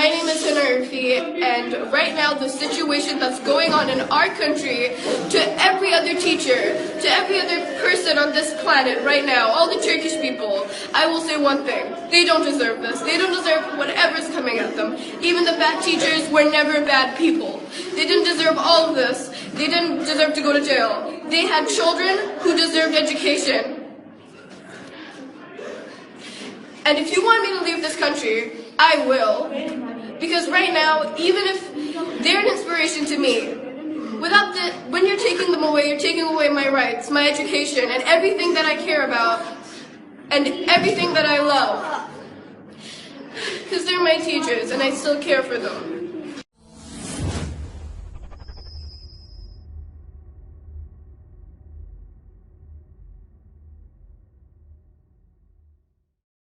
My name is Hanarfi, and right now the situation that's going on in our country, to every other teacher, to every other person on this planet right now, all the Turkish people, I will say one thing: they don't deserve this. They don't deserve whatever's coming at them. Even the bad teachers were never bad people. They didn't deserve all of this. They didn't deserve to go to jail. They had children who deserved education. And if you want me to leave this country, I will. Because right now, even if they're an inspiration to me, when you're taking them away, you're taking away my rights, my education, and everything that I care about, and everything that I love. Because they're my teachers, and I still care for them.